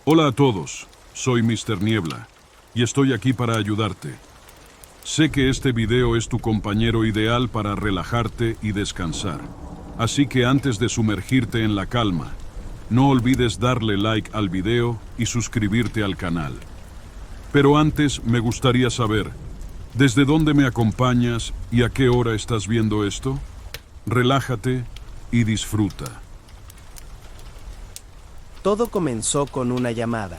Hola a todos, soy Mr. Niebla y estoy aquí para ayudarte. Sé que este video es tu compañero ideal para relajarte y descansar, así que antes de sumergirte en la calma, no olvides darle like al video y suscribirte al canal. Pero antes me gustaría saber, ¿desde dónde me acompañas y a qué hora estás viendo esto? Relájate y disfruta. Todo comenzó con una llamada.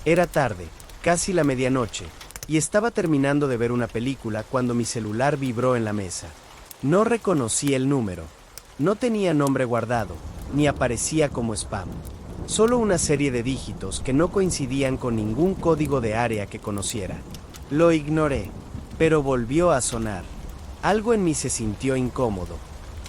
Era tarde, casi la medianoche, y estaba terminando de ver una película cuando mi celular vibró en la mesa. No reconocí el número. No tenía nombre guardado, ni aparecía como spam. Solo una serie de dígitos que no coincidían con ningún código de área que conociera. Lo ignoré, pero volvió a sonar. Algo en mí se sintió incómodo.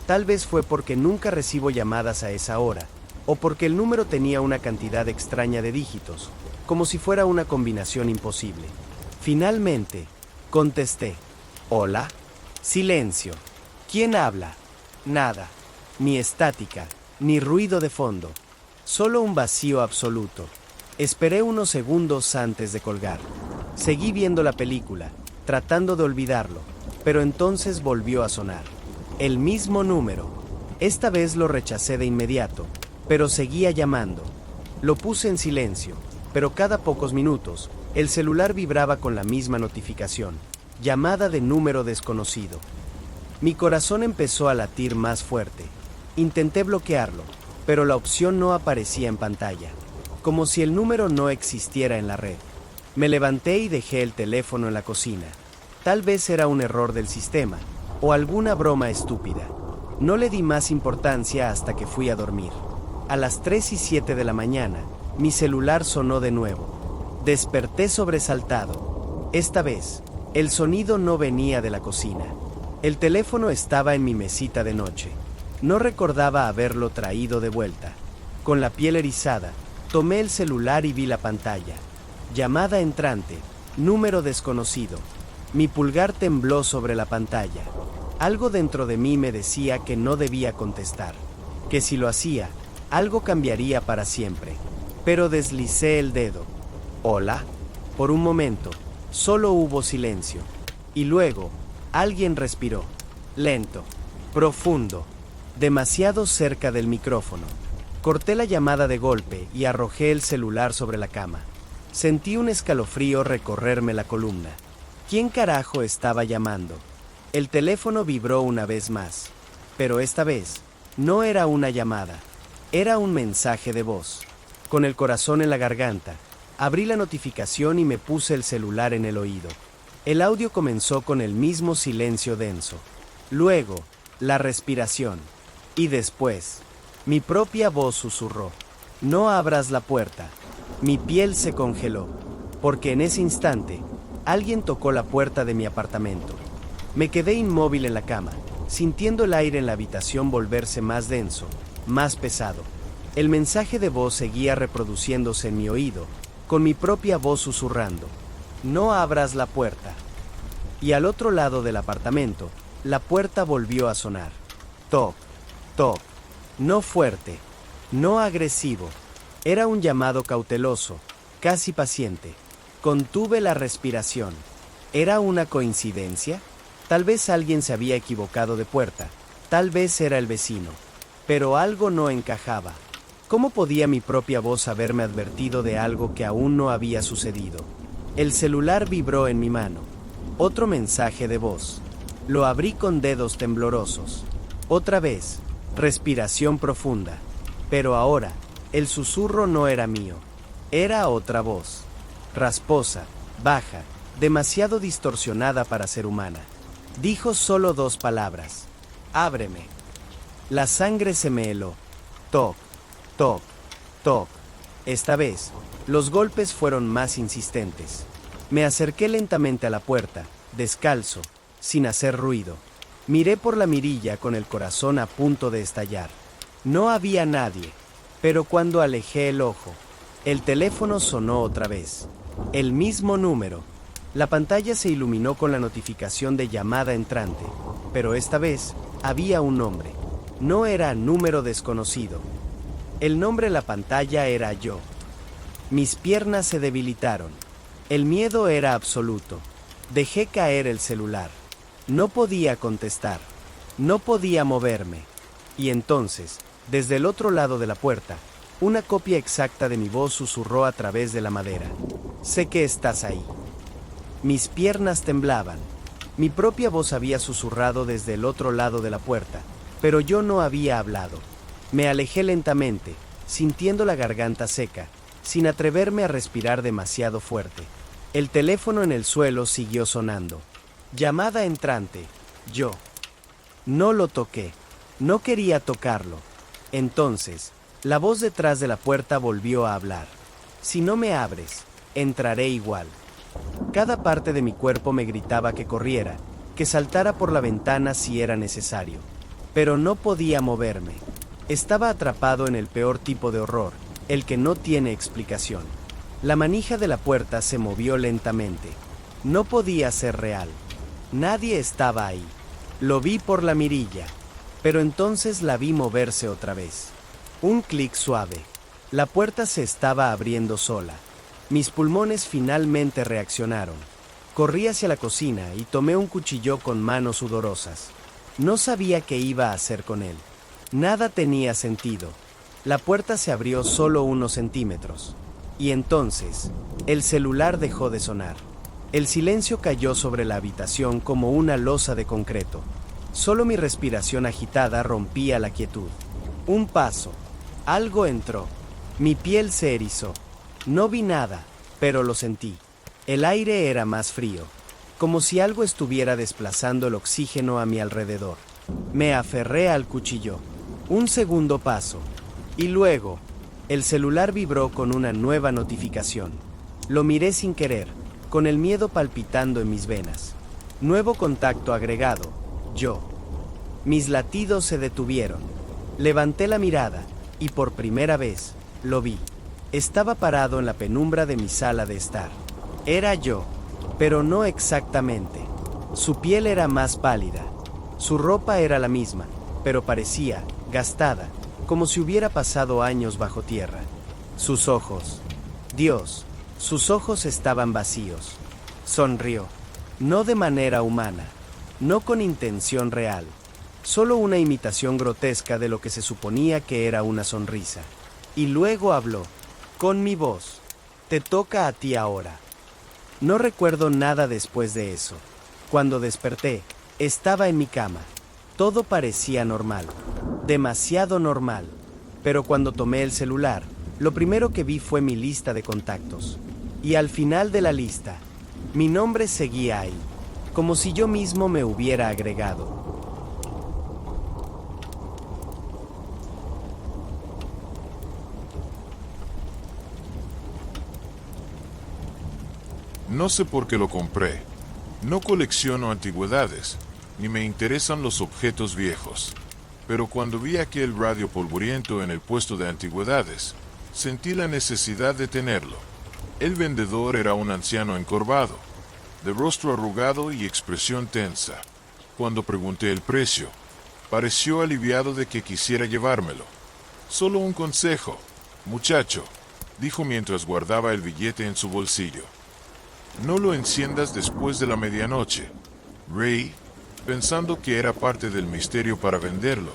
Tal vez fue porque nunca recibo llamadas a esa hora, o porque el número tenía una cantidad extraña de dígitos, como si fuera una combinación imposible. Finalmente, contesté. ¿Hola? Silencio. ¿Quién habla? Nada. Ni estática, ni ruido de fondo. Solo un vacío absoluto. Esperé unos segundos antes de colgar. Seguí viendo la película, tratando de olvidarlo, pero entonces volvió a sonar. El mismo número. Esta vez lo rechacé de inmediato, pero seguía llamando. Lo puse en silencio, pero cada pocos minutos, el celular vibraba con la misma notificación. Llamada de número desconocido. Mi corazón empezó a latir más fuerte. Intenté bloquearlo, pero la opción no aparecía en pantalla, como si el número no existiera en la red. Me levanté y dejé el teléfono en la cocina. Tal vez era un error del sistema, o alguna broma estúpida. No le di más importancia hasta que fui a dormir. A las 3:07 de la mañana, mi celular sonó de nuevo. Desperté sobresaltado. Esta vez, el sonido no venía de la cocina. El teléfono estaba en mi mesita de noche. No recordaba haberlo traído de vuelta. Con la piel erizada, tomé el celular y vi la pantalla. Llamada entrante, número desconocido. Mi pulgar tembló sobre la pantalla. Algo dentro de mí me decía que no debía contestar, que si lo hacía, algo cambiaría para siempre. Pero deslicé el dedo. ¿Hola? Por un momento, solo hubo silencio. Y luego, alguien respiró. Lento, profundo, demasiado cerca del micrófono. Corté la llamada de golpe y arrojé el celular sobre la cama. Sentí un escalofrío recorrerme la columna. ¿Quién carajo estaba llamando? El teléfono vibró una vez más, pero esta vez no era una llamada, era un mensaje de voz. Con el corazón en la garganta, abrí la notificación y me puse el celular en el oído. El audio comenzó con el mismo silencio denso, luego la respiración, y después, mi propia voz susurró: «No abras la puerta». Mi piel se congeló, porque en ese instante, alguien tocó la puerta de mi apartamento. Me quedé inmóvil en la cama, sintiendo el aire en la habitación volverse más denso, más pesado. El mensaje de voz seguía reproduciéndose en mi oído, con mi propia voz susurrando: «No abras la puerta». Y al otro lado del apartamento, la puerta volvió a sonar. Toc, toc. No fuerte, no agresivo. Era un llamado cauteloso, casi paciente. Contuve la respiración. ¿Era una coincidencia? Tal vez alguien se había equivocado de puerta, tal vez era el vecino, pero algo no encajaba. ¿Cómo podía mi propia voz haberme advertido de algo que aún no había sucedido? El celular vibró en mi mano. Otro mensaje de voz. Lo abrí con dedos temblorosos. Otra vez, respiración profunda. Pero ahora, el susurro no era mío, era otra voz. Rasposa, baja, demasiado distorsionada para ser humana. Dijo solo 2 palabras: «Ábreme». La sangre se me heló. Toc, toc, toc. Esta vez, los golpes fueron más insistentes. Me acerqué lentamente a la puerta, descalzo, sin hacer ruido. Miré por la mirilla con el corazón a punto de estallar. No había nadie, pero cuando alejé el ojo, el teléfono sonó otra vez. El mismo número. La pantalla se iluminó con la notificación de llamada entrante, pero esta vez había un nombre. No era número desconocido. El nombre en la pantalla era yo. Mis piernas se debilitaron. El miedo era absoluto. Dejé caer el celular. No podía contestar. No podía moverme. Y entonces, desde el otro lado de la puerta, una copia exacta de mi voz susurró a través de la madera. Sé que estás ahí. Mis piernas temblaban. Mi propia voz había susurrado desde el otro lado de la puerta, pero yo no había hablado. Me alejé lentamente, sintiendo la garganta seca, sin atreverme a respirar demasiado fuerte. El teléfono en el suelo siguió sonando. Llamada entrante. Yo. No lo toqué. No quería tocarlo. Entonces, la voz detrás de la puerta volvió a hablar. Si no me abres, entraré igual. Cada parte de mi cuerpo me gritaba que corriera, que saltara por la ventana si era necesario. Pero no podía moverme. Estaba atrapado en el peor tipo de horror, el que no tiene explicación. La manija de la puerta se movió lentamente. No podía ser real. Nadie estaba ahí. Lo vi por la mirilla, pero entonces la vi moverse otra vez. Un clic suave. La puerta se estaba abriendo sola. Mis pulmones finalmente reaccionaron. Corrí hacia la cocina y tomé un cuchillo con manos sudorosas. No sabía qué iba a hacer con él. Nada tenía sentido. La puerta se abrió solo unos centímetros. Y entonces, el celular dejó de sonar. El silencio cayó sobre la habitación como una losa de concreto. Solo mi respiración agitada rompía la quietud. Un paso. Algo entró. Mi piel se erizó. No vi nada, pero lo sentí. El aire era más frío, como si algo estuviera desplazando el oxígeno a mi alrededor. Me aferré al cuchillo. Un segundo paso. Y luego, el celular vibró con una nueva notificación. Lo miré sin querer, con el miedo palpitando en mis venas. Nuevo contacto agregado. Yo. Mis latidos se detuvieron. Levanté la mirada, y por primera vez, lo vi. Estaba parado en la penumbra de mi sala de estar. Era yo, pero no exactamente. Su piel era más pálida. Su ropa era la misma, pero parecía gastada, como si hubiera pasado años bajo tierra. Sus ojos. Dios, sus ojos estaban vacíos. Sonrió. No de manera humana, no con intención real. Solo una imitación grotesca de lo que se suponía que era una sonrisa. Y luego habló. Con mi voz. Te toca a ti ahora. No recuerdo nada después de eso. Cuando desperté, estaba en mi cama. Todo parecía normal. Demasiado normal. Pero cuando tomé el celular, lo primero que vi fue mi lista de contactos. Y al final de la lista, mi nombre seguía ahí, como si yo mismo me hubiera agregado. No sé por qué lo compré. No colecciono antigüedades, ni me interesan los objetos viejos. Pero cuando vi aquel radio polvoriento en el puesto de antigüedades, sentí la necesidad de tenerlo. El vendedor era un anciano encorvado, de rostro arrugado y expresión tensa. Cuando pregunté el precio, pareció aliviado de que quisiera llevármelo. Solo un consejo, muchacho, dijo mientras guardaba el billete en su bolsillo. No lo enciendas después de la medianoche. Reí, pensando que era parte del misterio para venderlo,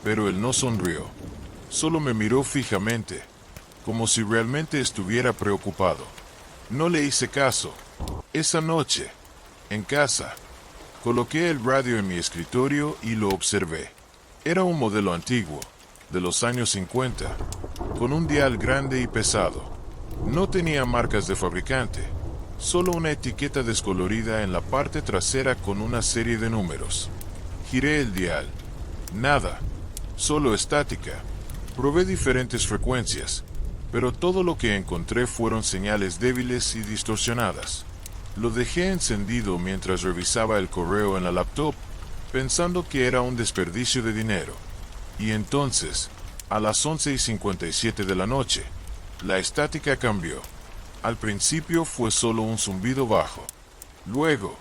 pero él no sonrió. Solo me miró fijamente, como si realmente estuviera preocupado. No le hice caso. Esa noche, en casa, coloqué el radio en mi escritorio y lo observé. Era un modelo antiguo, de los años 50, con un dial grande y pesado. No tenía marcas de fabricante. Solo una etiqueta descolorida en la parte trasera con una serie de números. Giré el dial. Nada. Solo estática. Probé diferentes frecuencias, pero todo lo que encontré fueron señales débiles y distorsionadas. Lo dejé encendido mientras revisaba el correo en la laptop, pensando que era un desperdicio de dinero. Y entonces, a las 11:57 de la noche, la estática cambió. Al principio fue solo un zumbido bajo. Luego,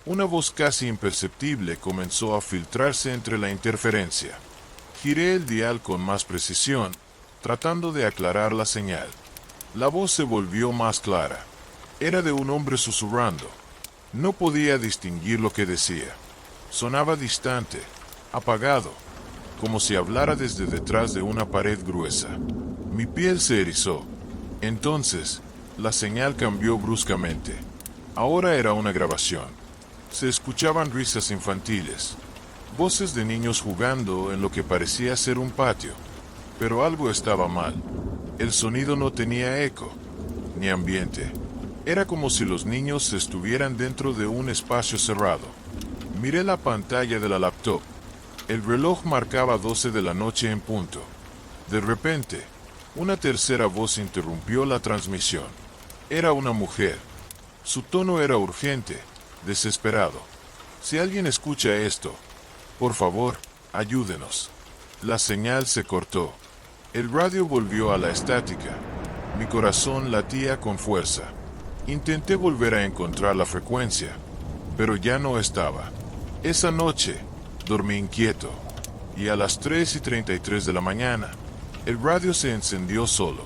una voz casi imperceptible comenzó a filtrarse entre la interferencia. Giré el dial con más precisión, tratando de aclarar la señal. La voz se volvió más clara. Era de un hombre susurrando. No podía distinguir lo que decía. Sonaba distante, apagado, como si hablara desde detrás de una pared gruesa. Mi piel se erizó. Entonces, la señal cambió bruscamente. Ahora era una grabación. Se escuchaban risas infantiles, voces de niños jugando en lo que parecía ser un patio. Pero algo estaba mal. El sonido no tenía eco, ni ambiente. Era como si los niños estuvieran dentro de un espacio cerrado. Miré la pantalla de la laptop. El reloj marcaba 12 de la noche en punto. De repente, una tercera voz interrumpió la transmisión. Era una mujer. Su tono era urgente, desesperado. Si alguien escucha esto, por favor, ayúdenos. La señal se cortó. El radio volvió a la estática. Mi corazón latía con fuerza. Intenté volver a encontrar la frecuencia, pero ya no estaba. Esa noche, dormí inquieto, y a las 3:33 de la mañana, el radio se encendió solo.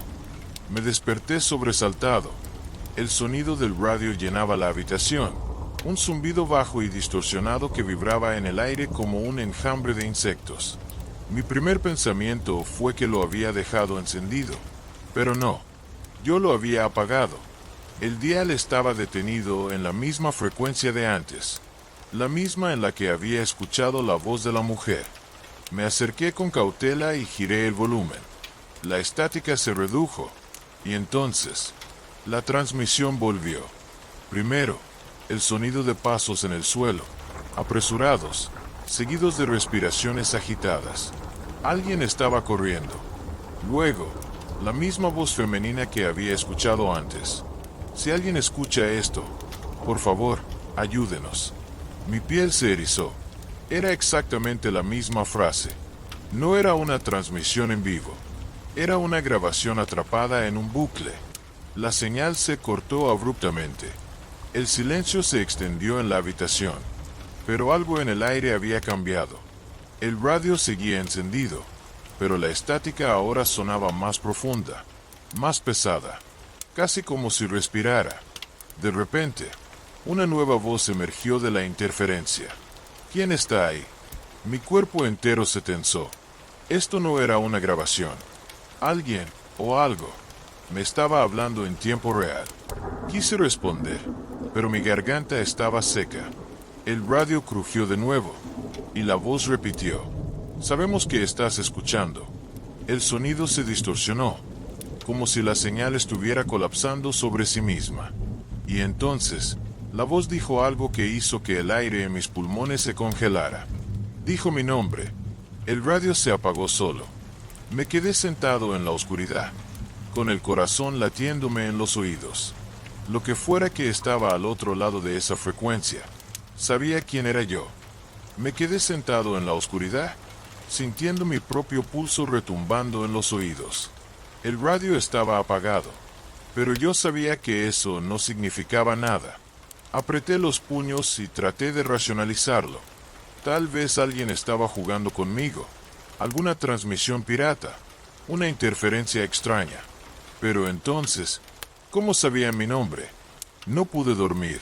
Me desperté sobresaltado. El sonido del radio llenaba la habitación, un zumbido bajo y distorsionado que vibraba en el aire como un enjambre de insectos. Mi primer pensamiento fue que lo había dejado encendido, pero no, yo lo había apagado. El dial estaba detenido en la misma frecuencia de antes, la misma en la que había escuchado la voz de la mujer. Me acerqué con cautela y giré el volumen. La estática se redujo, y entonces, la transmisión volvió. Primero, el sonido de pasos en el suelo, apresurados, seguidos de respiraciones agitadas. Alguien estaba corriendo. Luego, la misma voz femenina que había escuchado antes. Si alguien escucha esto, por favor, ayúdenos. Mi piel se erizó. Era exactamente la misma frase. No era una transmisión en vivo. Era una grabación atrapada en un bucle. La señal se cortó abruptamente. El silencio se extendió en la habitación. Pero algo en el aire había cambiado. El radio seguía encendido, pero la estática ahora sonaba más profunda, más pesada, casi como si respirara. De repente, una nueva voz emergió de la interferencia. ¿Quién está ahí? Mi cuerpo entero se tensó. Esto no era una grabación. Alguien, o algo, me estaba hablando en tiempo real. Quise responder, pero mi garganta estaba seca. El radio crujió de nuevo, y la voz repitió: "Sabemos que estás escuchando". El sonido se distorsionó, como si la señal estuviera colapsando sobre sí misma. Y entonces, la voz dijo algo que hizo que el aire en mis pulmones se congelara. Dijo mi nombre. El radio se apagó solo. Me quedé sentado en la oscuridad, con el corazón latiéndome en los oídos. Lo que fuera que estaba al otro lado de esa frecuencia, sabía quién era yo. Me quedé sentado en la oscuridad, sintiendo mi propio pulso retumbando en los oídos. El radio estaba apagado, pero yo sabía que eso no significaba nada. Apreté los puños y traté de racionalizarlo. Tal vez alguien estaba jugando conmigo, alguna transmisión pirata, una interferencia extraña. Pero entonces, ¿cómo sabían mi nombre? No pude dormir.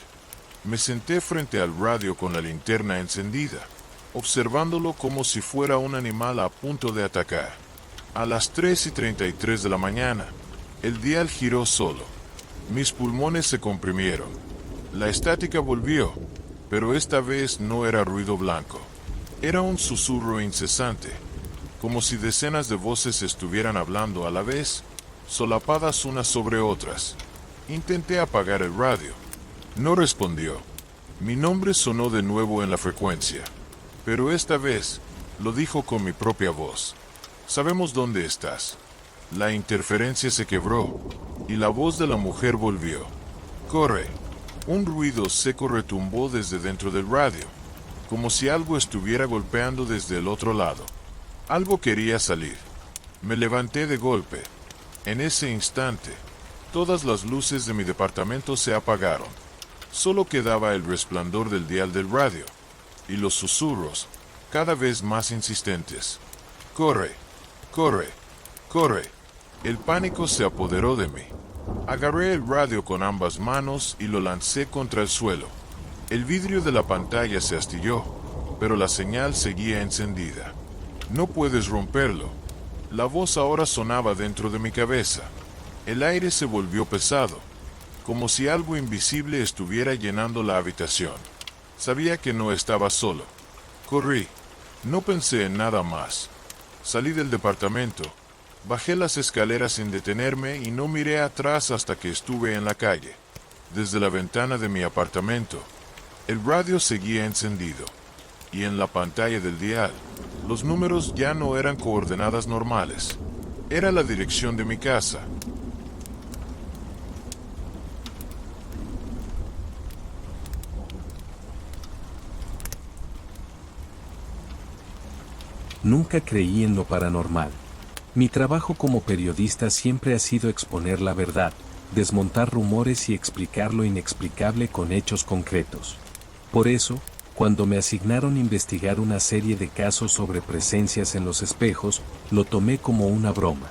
Me senté frente al radio con la linterna encendida, observándolo como si fuera un animal a punto de atacar. A las 3:33 de la mañana, el dial giró solo. Mis pulmones se comprimieron. La estática volvió, pero esta vez no era ruido blanco. Era un susurro incesante, como si decenas de voces estuvieran hablando a la vez, solapadas unas sobre otras. Intenté apagar el radio. No respondió. Mi nombre sonó de nuevo en la frecuencia, pero esta vez lo dijo con mi propia voz. Sabemos dónde estás. La interferencia se quebró, y la voz de la mujer volvió. Corre. Un ruido seco retumbó desde dentro del radio, como si algo estuviera golpeando desde el otro lado. Algo quería salir. Me levanté de golpe. En ese instante, todas las luces de mi departamento se apagaron. Solo quedaba el resplandor del dial del radio, y los susurros, cada vez más insistentes. Corre, corre, corre. El pánico se apoderó de mí. Agarré el radio con ambas manos y lo lancé contra el suelo. El vidrio de la pantalla se astilló, pero la señal seguía encendida. No puedes romperlo. La voz ahora sonaba dentro de mi cabeza. El aire se volvió pesado, como si algo invisible estuviera llenando la habitación. Sabía que no estaba solo. Corrí. No pensé en nada más. Salí del departamento. Bajé las escaleras sin detenerme y no miré atrás hasta que estuve en la calle. Desde la ventana de mi apartamento, el radio seguía encendido. Y en la pantalla del dial, los números ya no eran coordenadas normales. Era la dirección de mi casa. Nunca creí en lo paranormal. Mi trabajo como periodista siempre ha sido exponer la verdad, desmontar rumores y explicar lo inexplicable con hechos concretos. Por eso, cuando me asignaron investigar una serie de casos sobre presencias en los espejos, lo tomé como una broma.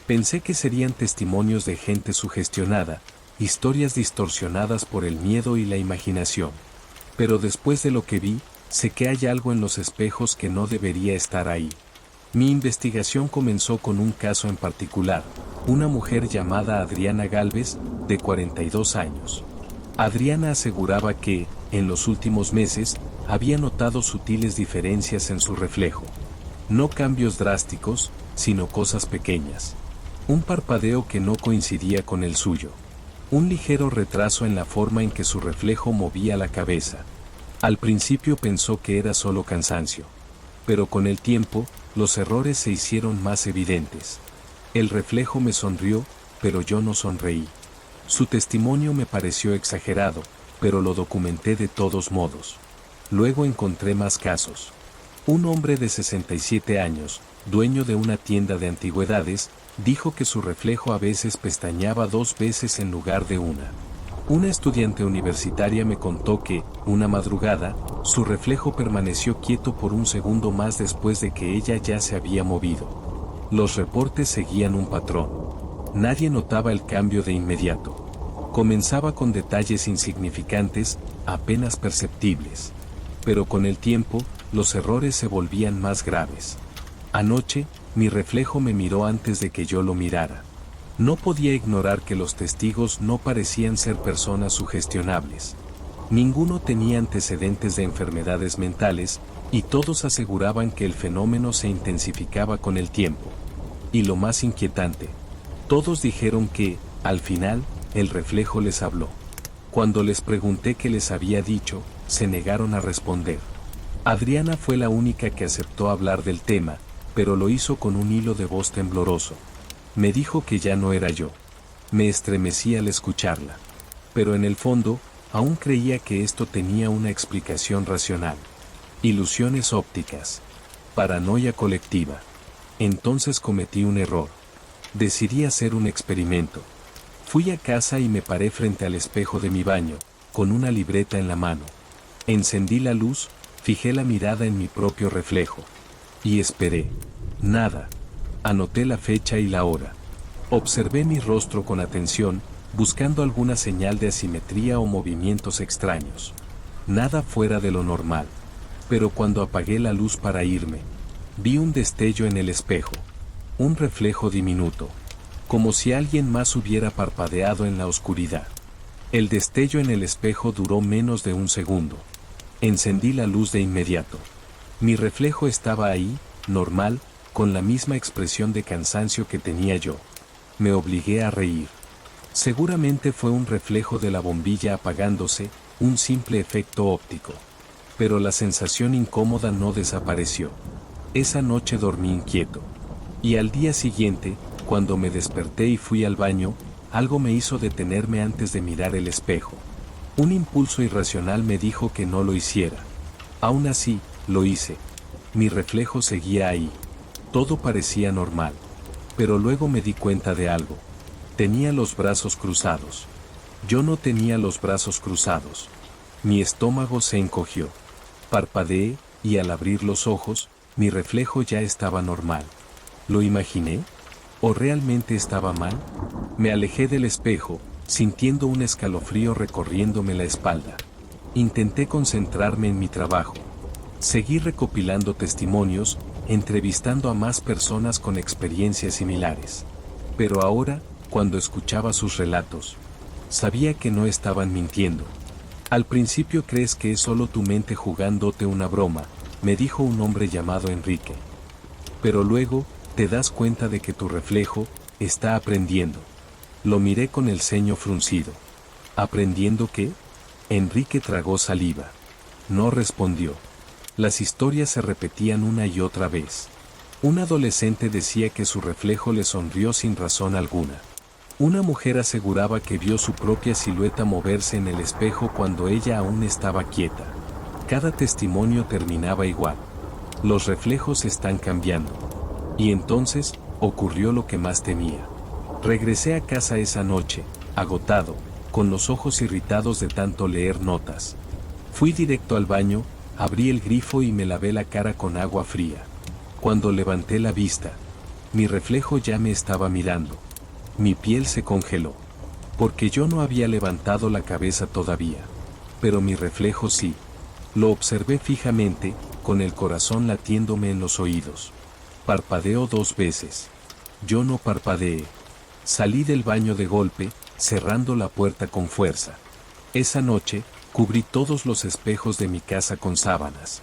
Pensé que serían testimonios de gente sugestionada, historias distorsionadas por el miedo y la imaginación. Pero después de lo que vi, sé que hay algo en los espejos que no debería estar ahí. Mi investigación comenzó con un caso en particular, una mujer llamada Adriana Gálvez, de 42 años. Adriana aseguraba que, en los últimos meses, había notado sutiles diferencias en su reflejo. No cambios drásticos, sino cosas pequeñas. Un parpadeo que no coincidía con el suyo. Un ligero retraso en la forma en que su reflejo movía la cabeza. Al principio pensó que era solo cansancio. Pero con el tiempo, los errores se hicieron más evidentes. El reflejo me sonrió, pero yo no sonreí. Su testimonio me pareció exagerado, pero lo documenté de todos modos. Luego encontré más casos. Un hombre de 67 años, dueño de una tienda de antigüedades, dijo que su reflejo a veces pestañeaba 2 veces en lugar de una. Una estudiante universitaria me contó que, una madrugada, su reflejo permaneció quieto por un segundo más después de que ella ya se había movido. Los reportes seguían un patrón. Nadie notaba el cambio de inmediato. Comenzaba con detalles insignificantes, apenas perceptibles. Pero con el tiempo, los errores se volvían más graves. Anoche, mi reflejo me miró antes de que yo lo mirara. No podía ignorar que los testigos no parecían ser personas sugestionables. Ninguno tenía antecedentes de enfermedades mentales, y todos aseguraban que el fenómeno se intensificaba con el tiempo. Y lo más inquietante, todos dijeron que, al final, el reflejo les habló. Cuando les pregunté qué les había dicho, se negaron a responder. Adriana fue la única que aceptó hablar del tema, pero lo hizo con un hilo de voz tembloroso. Me dijo que ya no era yo. Me estremecí al escucharla. Pero en el fondo, aún creía que esto tenía una explicación racional. Ilusiones ópticas. Paranoia colectiva. Entonces cometí un error. Decidí hacer un experimento. Fui a casa y me paré frente al espejo de mi baño, con una libreta en la mano. Encendí la luz, fijé la mirada en mi propio reflejo. Y esperé. Nada. Anoté la fecha y la hora. Observé mi rostro con atención, buscando alguna señal de asimetría o movimientos extraños. Nada fuera de lo normal. Pero cuando apagué la luz para irme, vi un destello en el espejo. Un reflejo diminuto. Como si alguien más hubiera parpadeado en la oscuridad. El destello en el espejo duró menos de un segundo. Encendí la luz de inmediato. Mi reflejo estaba ahí, normal, con la misma expresión de cansancio que tenía yo. Me obligué a reír. Seguramente fue un reflejo de la bombilla apagándose, un simple efecto óptico. Pero la sensación incómoda no desapareció. Esa noche dormí inquieto. Y al día siguiente, cuando me desperté y fui al baño, algo me hizo detenerme antes de mirar el espejo. Un impulso irracional me dijo que no lo hiciera. Aún así, lo hice. Mi reflejo seguía ahí. Todo parecía normal. Pero luego me di cuenta de algo. Tenía los brazos cruzados. Yo no tenía los brazos cruzados. Mi estómago se encogió. Parpadeé, y al abrir los ojos, mi reflejo ya estaba normal. ¿Lo imaginé? ¿O realmente estaba mal? Me alejé del espejo, sintiendo un escalofrío recorriéndome la espalda. Intenté concentrarme en mi trabajo. Seguí recopilando testimonios, entrevistando a más personas con experiencias similares. Pero ahora, cuando escuchaba sus relatos, sabía que no estaban mintiendo. Al principio crees que es solo tu mente jugándote una broma, me dijo un hombre llamado Enrique. Pero luego, te das cuenta de que tu reflejo está aprendiendo. Lo miré con el ceño fruncido. ¿Aprendiendo qué? Enrique tragó saliva. No respondió. Las historias se repetían una y otra vez. Un adolescente decía que su reflejo le sonrió sin razón alguna. Una mujer aseguraba que vio su propia silueta moverse en el espejo cuando ella aún estaba quieta. Cada testimonio terminaba igual. Los reflejos están cambiando. Y entonces, ocurrió lo que más temía. Regresé a casa esa noche, agotado, con los ojos irritados de tanto leer notas. Fui directo al baño, abrí el grifo y me lavé la cara con agua fría. Cuando levanté la vista, mi reflejo ya me estaba mirando. Mi piel se congeló, porque yo no había levantado la cabeza todavía. Pero mi reflejo sí. Lo observé fijamente, con el corazón latiéndome en los oídos. Parpadeó 2 veces. Yo no parpadeé. Salí del baño de golpe, cerrando la puerta con fuerza. Esa noche, cubrí todos los espejos de mi casa con sábanas.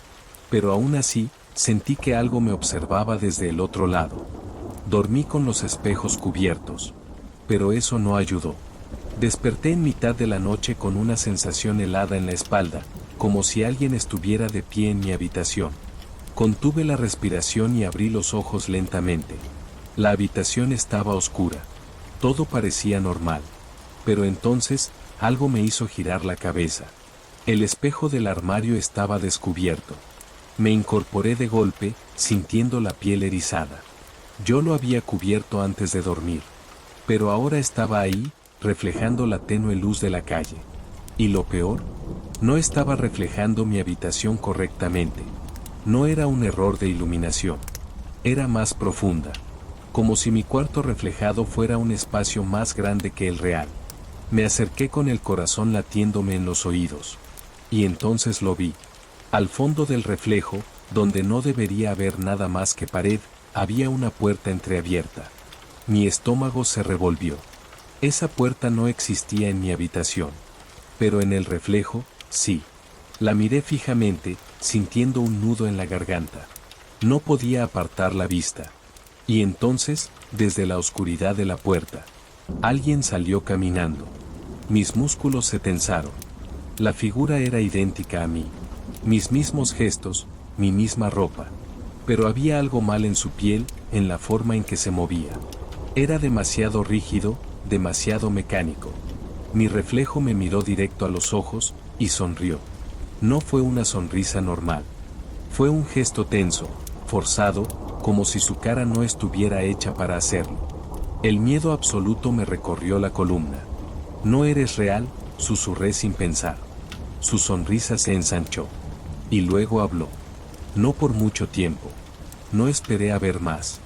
Pero aún así, sentí que algo me observaba desde el otro lado. Dormí con los espejos cubiertos. Pero eso no ayudó. Desperté en mitad de la noche con una sensación helada en la espalda, como si alguien estuviera de pie en mi habitación. Contuve la respiración y abrí los ojos lentamente. La habitación estaba oscura. Todo parecía normal. Pero entonces, algo me hizo girar la cabeza. El espejo del armario estaba descubierto. Me incorporé de golpe, sintiendo la piel erizada. Yo lo había cubierto antes de dormir. Pero ahora estaba ahí, reflejando la tenue luz de la calle. Y lo peor, no estaba reflejando mi habitación correctamente. No era un error de iluminación. Era más profunda. Como si mi cuarto reflejado fuera un espacio más grande que el real. Me acerqué con el corazón latiéndome en los oídos. Y entonces lo vi. Al fondo del reflejo, donde no debería haber nada más que pared, había una puerta entreabierta. Mi estómago se revolvió. Esa puerta no existía en mi habitación. Pero en el reflejo, sí. La miré fijamente, sintiendo un nudo en la garganta. No podía apartar la vista. Y entonces, desde la oscuridad de la puerta, alguien salió caminando. Mis músculos se tensaron. La figura era idéntica a mí. Mis mismos gestos, mi misma ropa. Pero había algo mal en su piel, en la forma en que se movía. Era demasiado rígido, demasiado mecánico. Mi reflejo me miró directo a los ojos, y sonrió. No fue una sonrisa normal. Fue un gesto tenso, forzado, como si su cara no estuviera hecha para hacerlo. El miedo absoluto me recorrió la columna. No eres real, susurré sin pensar. Su sonrisa se ensanchó. Y luego habló. No por mucho tiempo. No esperé a ver más.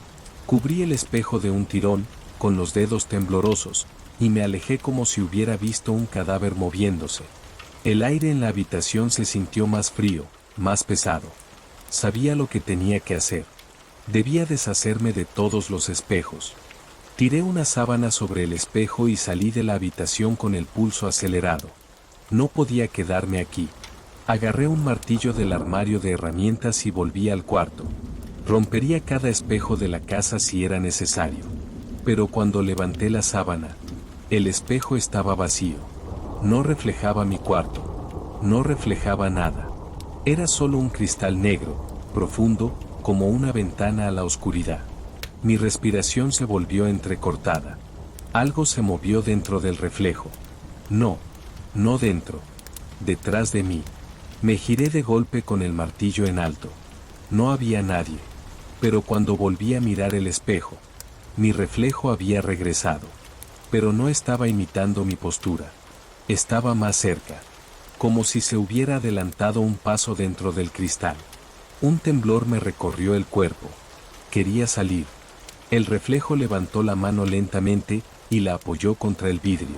Cubrí el espejo de un tirón, con los dedos temblorosos, y me alejé como si hubiera visto un cadáver moviéndose. El aire en la habitación se sintió más frío, más pesado. Sabía lo que tenía que hacer. Debía deshacerme de todos los espejos. Tiré una sábana sobre el espejo y salí de la habitación con el pulso acelerado. No podía quedarme aquí. Agarré un martillo del armario de herramientas y volví al cuarto. Rompería cada espejo de la casa si era necesario. Pero cuando levanté la sábana, el espejo estaba vacío. No reflejaba mi cuarto. No reflejaba nada. Era solo un cristal negro, profundo, como una ventana a la oscuridad. Mi respiración se volvió entrecortada. Algo se movió dentro del reflejo. No dentro. Detrás de mí. Me giré de golpe con el martillo en alto. No había nadie. Pero cuando volví a mirar el espejo, mi reflejo había regresado. Pero no estaba imitando mi postura. Estaba más cerca. Como si se hubiera adelantado un paso dentro del cristal. Un temblor me recorrió el cuerpo. Quería salir. El reflejo levantó la mano lentamente y la apoyó contra el vidrio.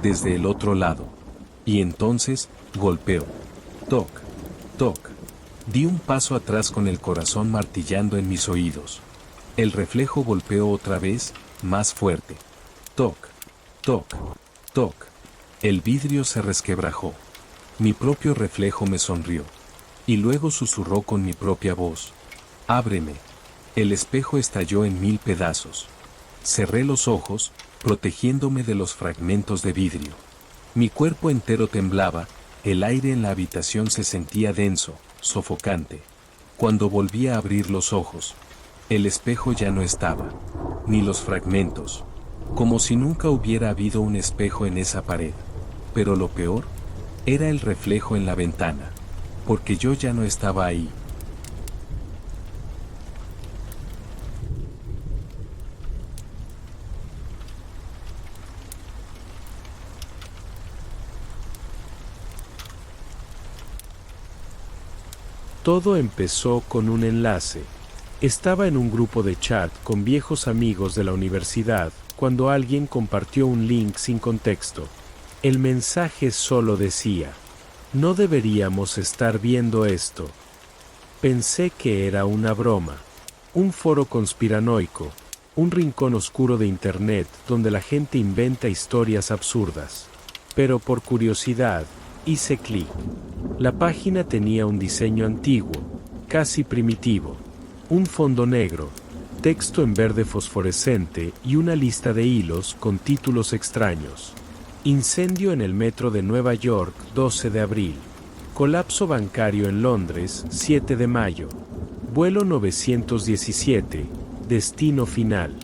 Desde el otro lado. Y entonces, golpeó. Toc, toc. Di un paso atrás con el corazón martillando en mis oídos. El reflejo golpeó otra vez, más fuerte. Toc, toc, toc. El vidrio se resquebrajó. Mi propio reflejo me sonrió. Y luego susurró con mi propia voz. Ábreme. El espejo estalló en 1000 pedazos. Cerré los ojos, protegiéndome de los fragmentos de vidrio. Mi cuerpo entero temblaba, el aire en la habitación se sentía denso, sofocante. Cuando volví a abrir los ojos, el espejo ya no estaba, ni los fragmentos, como si nunca hubiera habido un espejo en esa pared. Pero lo peor, era el reflejo en la ventana, porque yo ya no estaba ahí. Todo empezó con un enlace. Estaba en un grupo de chat con viejos amigos de la universidad cuando alguien compartió un link sin contexto. El mensaje solo decía: no deberíamos estar viendo esto. Pensé que era una broma, un foro conspiranoico, un rincón oscuro de internet donde la gente inventa historias absurdas. Pero por curiosidad, hice clic. La página tenía un diseño antiguo, casi primitivo, un fondo negro, texto en verde fosforescente y una lista de hilos con títulos extraños. Incendio en el metro de Nueva York, 12 de abril. Colapso bancario en Londres, 7 de mayo. Vuelo 917, destino final.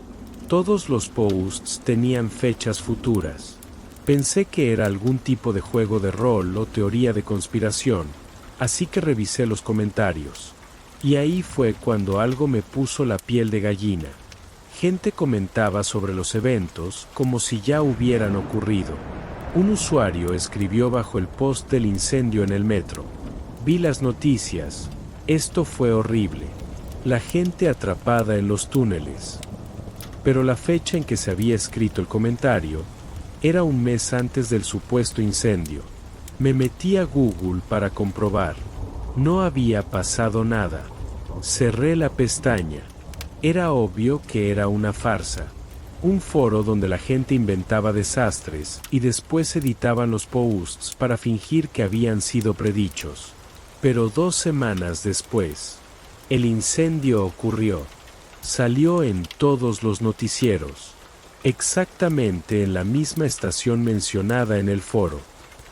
Todos los posts tenían fechas futuras. Pensé que era algún tipo de juego de rol o teoría de conspiración, así que revisé los comentarios. Y ahí fue cuando algo me puso la piel de gallina. Gente comentaba sobre los eventos como si ya hubieran ocurrido. Un usuario escribió bajo el post del incendio en el metro: vi las noticias, esto fue horrible. La gente atrapada en los túneles. Pero la fecha en que se había escrito el comentario era un mes antes del supuesto incendio. Me metí a Google para comprobar. No había pasado nada. Cerré la pestaña. Era obvio que era una farsa. Un foro donde la gente inventaba desastres y después editaban los posts para fingir que habían sido predichos. Pero 2 semanas después, el incendio ocurrió. Salió en todos los noticieros. Exactamente en la misma estación mencionada en el foro.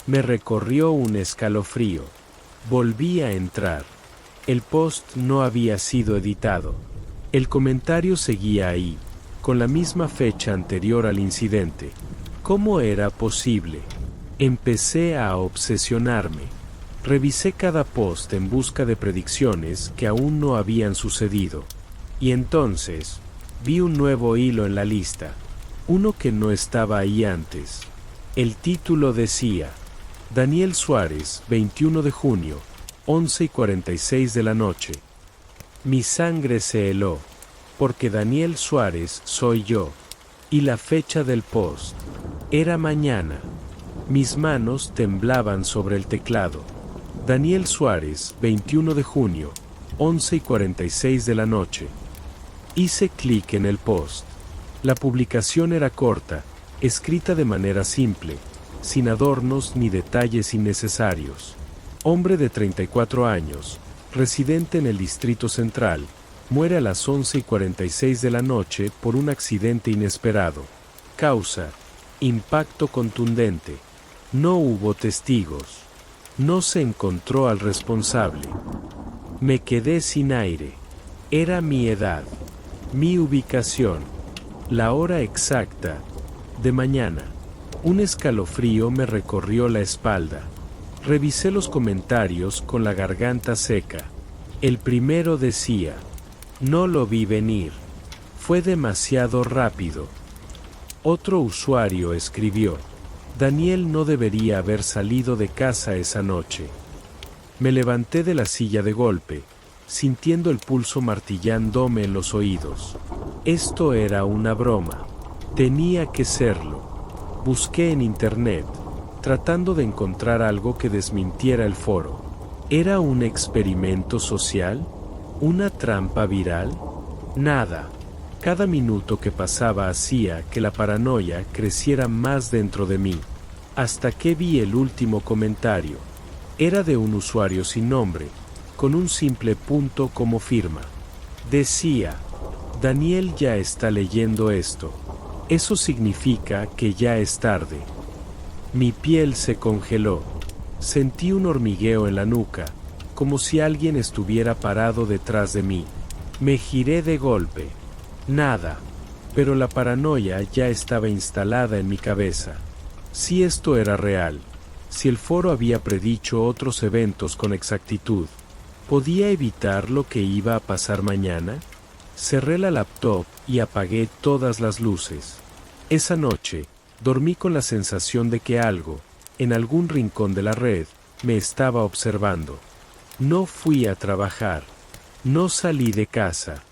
Me recorrió un escalofrío. Volví a entrar. El post no había sido editado. El comentario seguía ahí, con la misma fecha anterior al incidente. ¿Cómo era posible? Empecé a obsesionarme. Revisé cada post en busca de predicciones que aún no habían sucedido. Y entonces, vi un nuevo hilo en la lista. Uno que no estaba ahí antes. El título decía: Daniel Suárez, 21 de junio, 11:46 de la noche. Mi sangre se heló, porque Daniel Suárez soy yo. Y la fecha del post era mañana. Mis manos temblaban sobre el teclado. Daniel Suárez, 21 de junio, 11:46 de la noche. Hice clic en el post. La publicación era corta, escrita de manera simple, sin adornos ni detalles innecesarios. Hombre de 34 años, residente en el Distrito Central, muere a las 11:46 de la noche por un accidente inesperado. Causa: impacto contundente. No hubo testigos. No se encontró al responsable. Me quedé sin aire. Era mi edad. Mi ubicación. La hora exacta. De mañana. Un escalofrío me recorrió la espalda. Revisé los comentarios con la garganta seca. El primero decía: no lo vi venir. Fue demasiado rápido. Otro usuario escribió: Daniel no debería haber salido de casa esa noche. Me levanté de la silla de golpe, sintiendo el pulso martillándome en los oídos. Esto era una broma. Tenía que serlo. Busqué en internet, tratando de encontrar algo que desmintiera el foro. ¿Era un experimento social? ¿Una trampa viral? Nada. Cada minuto que pasaba hacía que la paranoia creciera más dentro de mí, hasta que vi el último comentario. Era de un usuario sin nombre, con un simple punto como firma. Decía: Daniel ya está leyendo esto. Eso significa que ya es tarde. Mi piel se congeló. Sentí un hormigueo en la nuca, como si alguien estuviera parado detrás de mí. Me giré de golpe. Nada. Pero la paranoia ya estaba instalada en mi cabeza. Si esto era real, si el foro había predicho otros eventos con exactitud, ¿podía evitar lo que iba a pasar mañana? Cerré la laptop y apagué todas las luces. Esa noche, dormí con la sensación de que algo, en algún rincón de la red, me estaba observando. No fui a trabajar. No salí de casa.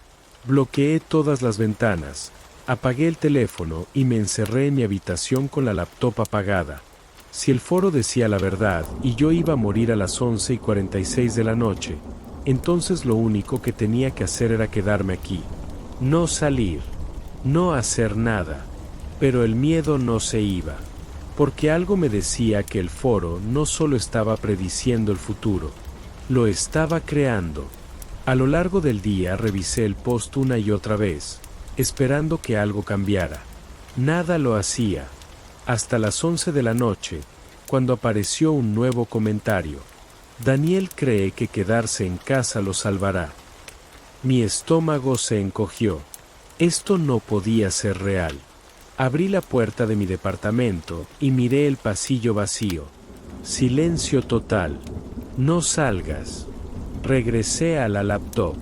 Bloqueé todas las ventanas. Apagué el teléfono y me encerré en mi habitación con la laptop apagada. Si el foro decía la verdad y yo iba a morir a las 11:46 de la noche, entonces lo único que tenía que hacer era quedarme aquí. No salir. No hacer nada. Pero el miedo no se iba. Porque algo me decía que el foro no solo estaba prediciendo el futuro, lo estaba creando. A lo largo del día revisé el post una y otra vez, esperando que algo cambiara. Nada lo hacía. Hasta las 11 de la noche, cuando apareció un nuevo comentario. Daniel cree que quedarse en casa lo salvará. Mi estómago se encogió. Esto no podía ser real. Abrí la puerta de mi departamento y miré el pasillo vacío. Silencio total. No salgas. Regresé a la laptop.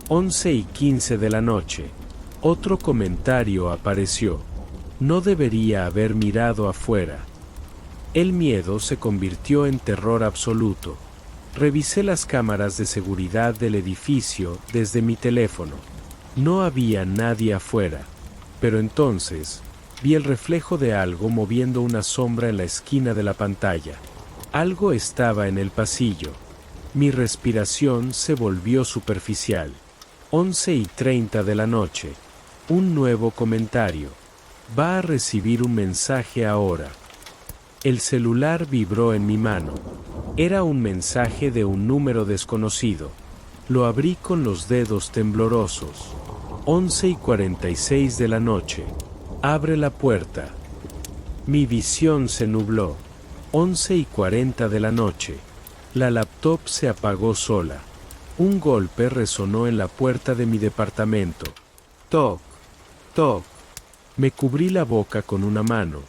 11:15 de la noche. Otro comentario apareció. No debería haber mirado afuera. El miedo se convirtió en terror absoluto. Revisé las cámaras de seguridad del edificio desde mi teléfono. No había nadie afuera. Pero entonces, vi el reflejo de algo moviendo una sombra en la esquina de la pantalla. Algo estaba en el pasillo. Mi respiración se volvió superficial. 11:30 de la noche. Un nuevo comentario. Va a recibir un mensaje ahora. El celular vibró en mi mano. Era un mensaje de un número desconocido. Lo abrí con los dedos temblorosos. 11:46 de la noche. Abre la puerta. Mi visión se nubló. 11:40 de la noche. La laptop se apagó sola. Un golpe resonó en la puerta de mi departamento. Toc, toc. Me cubrí la boca con una mano,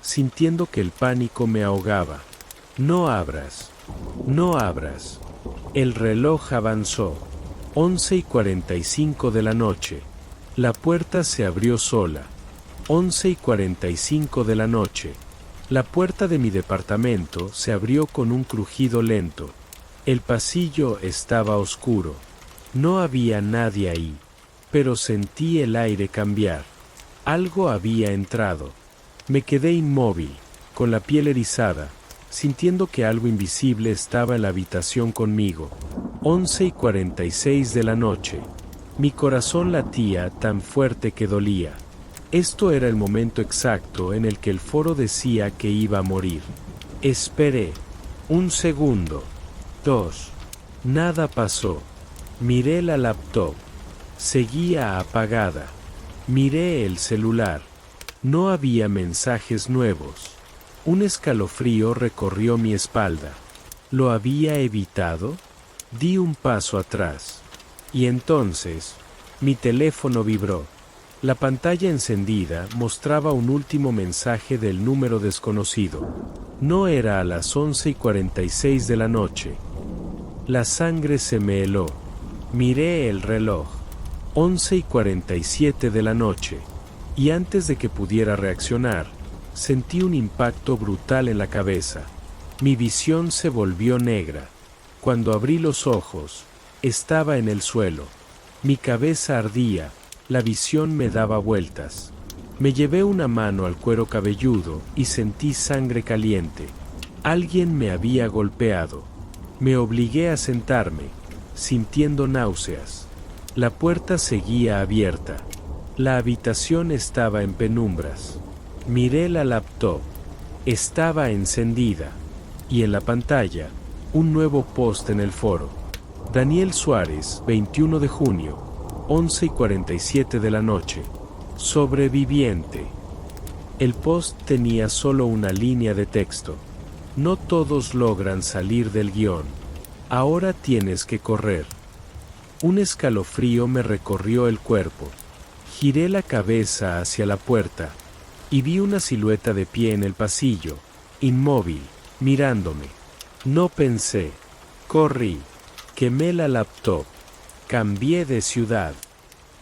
sintiendo que el pánico me ahogaba. No abras. No abras. El reloj avanzó. 11:45 de la noche. La puerta se abrió sola. 11:45 de la noche. La puerta de mi departamento se abrió con un crujido lento. El pasillo estaba oscuro. No había nadie ahí, pero sentí el aire cambiar. Algo había entrado. Me quedé inmóvil, con la piel erizada, sintiendo que algo invisible estaba en la habitación conmigo. 11:46 de la noche. Mi corazón latía tan fuerte que dolía. Esto era el momento exacto en el que el foro decía que iba a morir. Esperé. 1 segundo. 2. Nada pasó. Miré la laptop. Seguía apagada. Miré el celular. No había mensajes nuevos. Un escalofrío recorrió mi espalda. ¿Lo había evitado? Di un paso atrás. Y entonces, mi teléfono vibró. La pantalla encendida mostraba un último mensaje del número desconocido. No era a las 11:46 de la noche. La sangre se me heló. Miré el reloj. 11:47 de la noche. Y antes de que pudiera reaccionar, sentí un impacto brutal en la cabeza. Mi visión se volvió negra. Cuando abrí los ojos, estaba en el suelo. Mi cabeza ardía, La visión me daba vueltas. Me llevé una mano al cuero cabelludo y sentí sangre caliente. Alguien me había golpeado. Me obligué a sentarme, sintiendo náuseas. La puerta seguía abierta. La habitación estaba en penumbras. Miré la laptop. Estaba encendida. Y en la pantalla, un nuevo post en el foro. Daniel Suárez, 21 de junio, 11:47 de la noche. Sobreviviente. El post tenía solo una línea de texto. No todos logran salir del guión. Ahora tienes que correr. Un escalofrío me recorrió el cuerpo. Giré la cabeza hacia la puerta y vi una silueta de pie en el pasillo, inmóvil, mirándome. No pensé. Corrí. Quemé la laptop. Cambié de ciudad.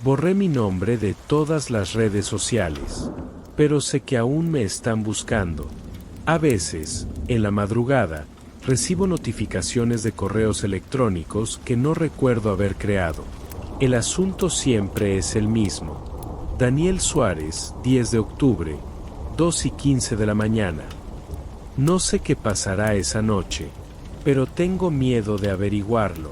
Borré mi nombre de todas las redes sociales. Pero sé que aún me están buscando. A veces, en la madrugada, recibo notificaciones de correos electrónicos que no recuerdo haber creado. El asunto siempre es el mismo. Daniel Suárez, 10 de octubre, 2:15 de la mañana. No sé qué pasará esa noche, pero tengo miedo de averiguarlo.